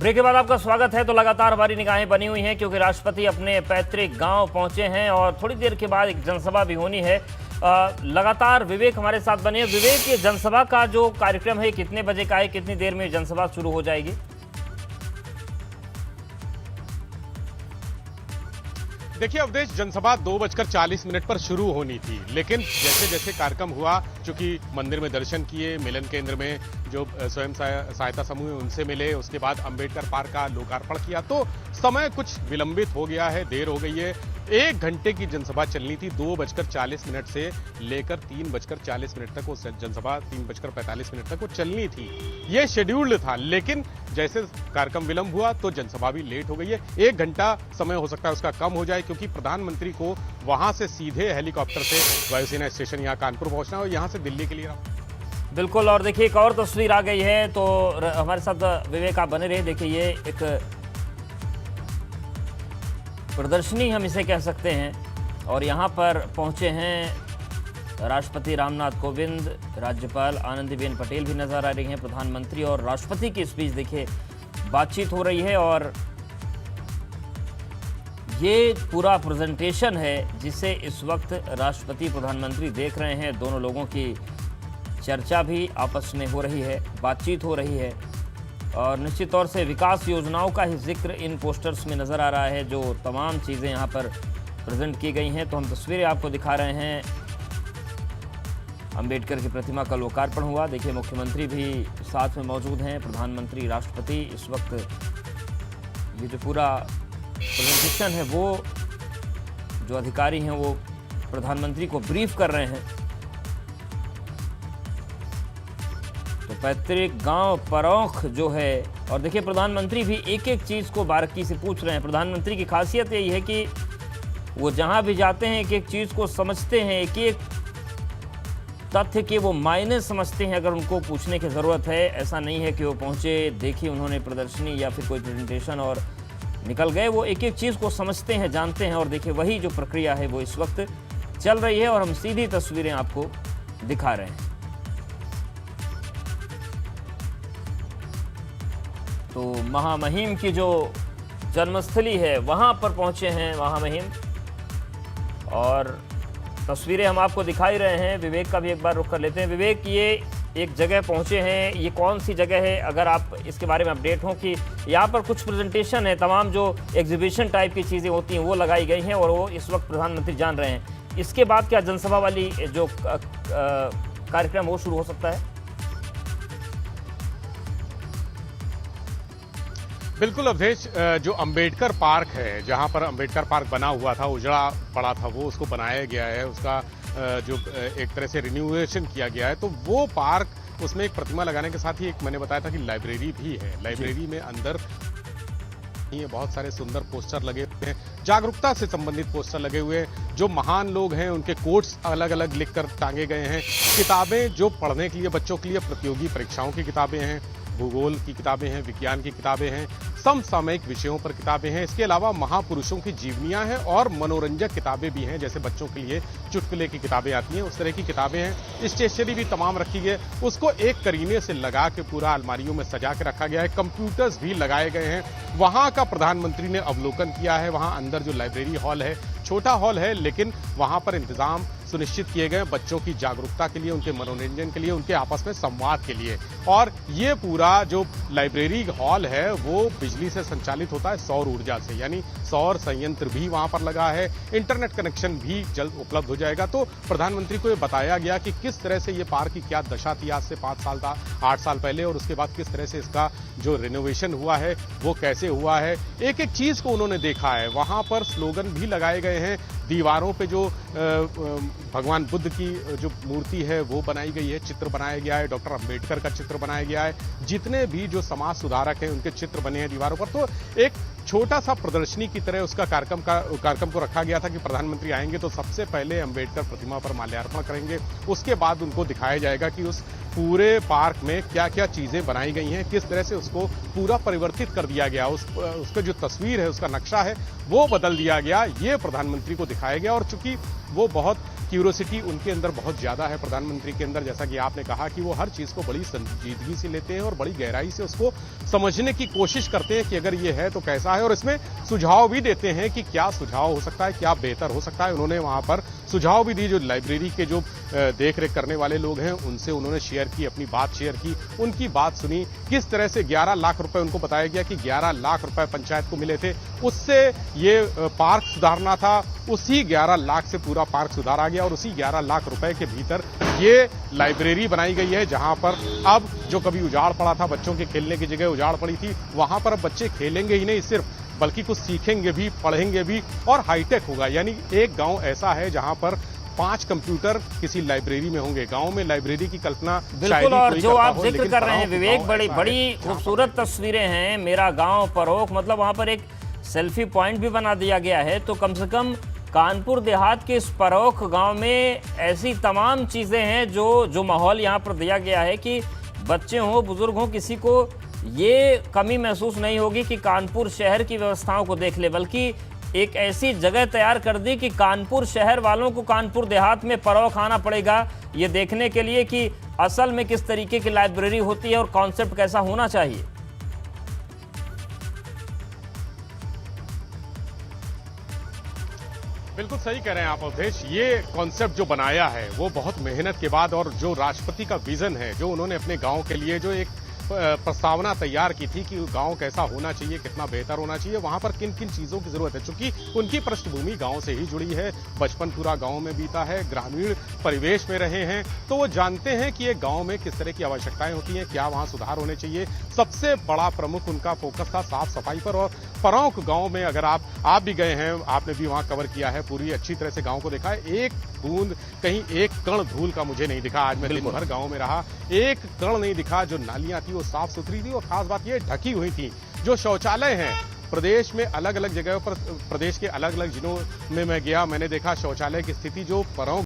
Break के बाद आपका स्वागत है। तो लगातार हमारी निगाहें बनी हुई हैं क्योंकि राष्ट्रपति अपने पैतृक गांव पहुंचे हैं और थोड़ी देर के बाद एक जनसभा भी होनी है। लगातार विवेक हमारे साथ बने हैं। विवेक, ये जनसभा का जो कार्यक्रम है कितने बजे का है, कितनी देर में जनसभा शुरू हो जाएगी? देखिए अवधेश, जनसभा 2:40 पर शुरू होनी थी, लेकिन जैसे जैसे कार्यक्रम हुआ, चूंकि मंदिर में दर्शन किए, मिलन केंद्र में जो स्वयं सहायता समूह है उनसे मिले, उसके बाद अंबेडकर पार्क का लोकार्पण किया, तो समय कुछ विलंबित हो गया है, देर हो गई है। 1 घंटे की जनसभा चलनी थी। 2:40 से लेकर 3:40 तक वो जनसभा 3:45 तक वो चलनी थी। ये शेड्यूल्ड था, लेकिन जैसे कार्यक्रम विलंब हुआ तो जनसभा भी लेट हो गई है। 1 घंटा समय हो सकता है उसका कम हो जाए, क्योंकि प्रधानमंत्री को वहां से सीधे हेलीकॉप्टर से वायुसेना स्टेशन यहाँ कानपुर पहुंचना और यहाँ से दिल्ली के लिए। बिल्कुल। और देखिए एक और तस्वीर आ गई है, तो हमारे साथ विवेक आप बने रहे। देखिए ये एक प्रदर्शनी हम इसे कह सकते हैं, और यहाँ पर पहुँचे हैं राष्ट्रपति रामनाथ कोविंद, राज्यपाल आनंदीबेन पटेल भी नजर आ रही हैं। प्रधानमंत्री और राष्ट्रपति के बीच देखिए बातचीत हो रही है, और ये पूरा प्रेजेंटेशन है जिसे इस वक्त राष्ट्रपति प्रधानमंत्री देख रहे हैं। दोनों लोगों की चर्चा भी आपस में हो रही है, बातचीत हो रही है, और निश्चित तौर से विकास योजनाओं का ही जिक्र इन पोस्टर्स में नज़र आ रहा है। जो तमाम चीज़ें यहाँ पर प्रेजेंट की गई हैं, तो हम तस्वीरें आपको दिखा रहे हैं। अंबेडकर की प्रतिमा का लोकार्पण हुआ। देखिए मुख्यमंत्री भी साथ में मौजूद हैं, प्रधानमंत्री, राष्ट्रपति। इस वक्त ये जो पूरा प्रेजेंटेशन है, वो जो अधिकारी हैं वो प्रधानमंत्री को ब्रीफ कर रहे हैं। तो पैतृक गांव परौख जो है, और देखिए प्रधानमंत्री भी एक एक चीज़ को बारीकी से पूछ रहे हैं। प्रधानमंत्री की खासियत यही है कि वो जहां भी जाते हैं एक एक चीज़ को समझते हैं, एक एक तथ्य के वो मायने समझते हैं अगर उनको पूछने की ज़रूरत है। ऐसा नहीं है कि वो पहुंचे, देखी उन्होंने प्रदर्शनी या फिर कोई प्रेजेंटेशन और निकल गए। वो एक एक चीज़ को समझते हैं, जानते हैं, और देखिए वही जो प्रक्रिया है वो इस वक्त चल रही है, और हम सीधी तस्वीरें आपको दिखा रहे हैं। तो महामहिम की जो जन्मस्थली है वहाँ पर पहुँचे हैं महामहिम, और तस्वीरें हम आपको दिखाई रहे हैं। विवेक का भी एक बार रुख कर लेते हैं। विवेक, ये एक जगह पहुँचे हैं, ये कौन सी जगह है? अगर आप इसके बारे में अपडेट हों कि यहाँ पर कुछ प्रेजेंटेशन है, तमाम जो एग्जीबिशन टाइप की चीज़ें होती हैं वो लगाई गई हैं, और वो इस वक्त प्रधानमंत्री जान रहे हैं। इसके बाद क्या जनसभा वाली जो कार्यक्रम वो शुरू हो सकता है? बिल्कुल अवधेश, जो अंबेडकर पार्क है, जहां पर अंबेडकर पार्क बना हुआ था, उजड़ा पड़ा था, वो उसको बनाया गया है। उसका जो एक तरह से रिन्यूएशन किया गया है, तो वो पार्क, उसमें एक प्रतिमा लगाने के साथ ही एक मैंने बताया था कि लाइब्रेरी भी है। लाइब्रेरी में अंदर ये बहुत सारे सुंदर पोस्टर लगे हुए हैं, जागरूकता से संबंधित पोस्टर लगे हुए हैं। जो महान लोग हैं उनके कोट्स अलग अलग लिखकर टांगे गए हैं। किताबें जो पढ़ने के लिए, बच्चों के लिए प्रतियोगी परीक्षाओं की किताबें हैं, भूगोल की किताबें हैं, विज्ञान की किताबें हैं, समसामयिक विषयों पर किताबें हैं। इसके अलावा महापुरुषों की जीवनियां हैं और मनोरंजक किताबें भी हैं, जैसे बच्चों के लिए चुटकुले की किताबें आती हैं, उस तरह की किताबें हैं। स्टेशनरी भी तमाम रखी गई, उसको एक करीने से लगा के पूरा अलमारियों में सजा के रखा गया है। कंप्यूटर्स भी लगाए गए हैं। वहां का प्रधानमंत्री ने अवलोकन किया है। वहां अंदर जो लाइब्रेरी हॉल है, छोटा हॉल है, लेकिन वहां पर इंतजाम सुनिश्चित किए गए बच्चों की जागरूकता के लिए, उनके मनोरंजन के लिए, उनके आपस में संवाद के लिए। और ये पूरा जो लाइब्रेरी हॉल है वो बिजली से संचालित होता है, सौर ऊर्जा से, यानी सौर संयंत्र भी वहां पर लगा है। इंटरनेट कनेक्शन भी जल्द उपलब्ध हो जाएगा। तो प्रधानमंत्री को ये बताया गया कि किस तरह से ये पार्क की क्या दशा थी आज से 5 साल 8 साल पहले, और उसके बाद किस तरह से इसका जो रिनोवेशन हुआ है वो कैसे हुआ है। एक एक चीज को उन्होंने देखा है। वहां पर स्लोगन भी लगाए गए हैं। दीवारों पे जो भगवान बुद्ध की जो मूर्ति है वो बनाई गई है, चित्र बनाया गया है, डॉक्टर अंबेडकर का चित्र बनाया गया है, जितने भी जो समाज सुधारक हैं उनके चित्र बने हैं दीवारों पर। तो एक छोटा सा प्रदर्शनी की तरह उसका कार्यक्रम को रखा गया था कि प्रधानमंत्री आएंगे तो सबसे पहले अंबेडकर प्रतिमा पर माल्यार्पण करेंगे, उसके बाद उनको दिखाया जाएगा कि उस पूरे पार्क में क्या क्या चीजें बनाई गई हैं, किस तरह से उसको पूरा परिवर्तित कर दिया गया, उसका जो तस्वीर है, उसका नक्शा है वो बदल दिया गया, ये प्रधानमंत्री को दिखाया गया। और चूंकि वो बहुत क्यूरोसिटी उनके अंदर बहुत ज्यादा है, प्रधानमंत्री के अंदर। जैसा कि आपने कहा कि वो हर चीज को बड़ी संजीदगी से लेते हैं और बड़ी गहराई से उसको समझने की कोशिश करते हैं कि अगर ये है तो कैसा है, और इसमें सुझाव भी देते हैं कि क्या सुझाव हो सकता है, क्या बेहतर हो सकता है। उन्होंने वहां पर सुझाव भी दी, जो लाइब्रेरी के जो देख रेख करने वाले लोग हैं उनसे उन्होंने शेयर की, अपनी बात शेयर की, उनकी बात सुनी। किस तरह से 11 लाख रुपए उनको बताया गया कि 11 लाख रुपए पंचायत को मिले थे, उससे ये पार्क सुधारना था, उसी 11 लाख से पूरा पार्क सुधारा गया और उसी 11 लाख रुपए के भीतर ये लाइब्रेरी बनाई गई है, जहां पर अब जो कभी उजाड़ पड़ा था, बच्चों के खेलने की जगह उजाड़ पड़ी थी, वहां पर अब बच्चे खेलेंगे ही नहीं सिर्फ, बल्कि कुछ सीखेंगे भी, पढ़ेंगे भी और हाईटेक होगा। यानी एक गांव ऐसा है जहां पर 5 कंप्यूटर किसी लाइब्रेरी में होंगे। गांव में लाइब्रेरी की कल्पना बिल्कुल। और जो आप जिक्र कर रहे हैं विवेक, बड़ी खूबसूरत तस्वीरें हैं। मेरा गांव परोख, मतलब वहां पर एक सेल्फी पॉइंट भी बना दिया गया है। तो कम से कम कानपुर देहात के इस परोख गांव में ऐसी तमाम चीजें हैं जो माहौल यहां पर दिया गया है कि बच्चे हों, बुजुर्ग हों, किसी को ये कमी महसूस नहीं होगी कि कानपुर शहर की व्यवस्थाओं को देख ले, बल्कि एक ऐसी जगह तैयार कर दी कि कानपुर शहर वालों को कानपुर देहात में परोख आना पड़ेगा ये देखने के लिए कि असल में किस तरीके की लाइब्रेरी होती है और कॉन्सेप्ट कैसा होना चाहिए। बिल्कुल सही कह रहे हैं आप अवधेश। ये कॉन्सेप्ट जो बनाया है वो बहुत मेहनत के बाद, और जो राष्ट्रपति का विजन है, जो उन्होंने अपने गांव के लिए जो एक प्रस्तावना तैयार की थी कि गांव कैसा होना चाहिए, कितना बेहतर होना चाहिए, वहां पर किन किन चीजों की जरूरत है। चूंकि उनकी पृष्ठभूमि गांव से ही जुड़ी है, बचपन पूरा गांव में बीता है, ग्रामीण परिवेश में रहे हैं, तो वो जानते हैं कि एक गांव में किस तरह की आवश्यकताएं होती हैं, क्या वहां सुधार होने चाहिए। सबसे बड़ा प्रमुख उनका फोकस था साफ सफाई पर। और परोख गांव में अगर आप भी गए हैं, आपने भी वहां कवर किया है, पूरी अच्छी तरह से गांव को देखा है, एक बूंद कहीं एक कण धूल का मुझे नहीं दिखा। आज मैं दिन भर गांव में रहा, एक कण नहीं दिखा। जो नालियां थी वो साफ सुथरी थी, और खास बात ये ढकी हुई थी। जो शौचालय हैं प्रदेश में अलग अलग जगहों पर, प्रदेश के अलग अलग जिलों में मैं गया, मैंने देखा शौचालय की स्थिति जो परोख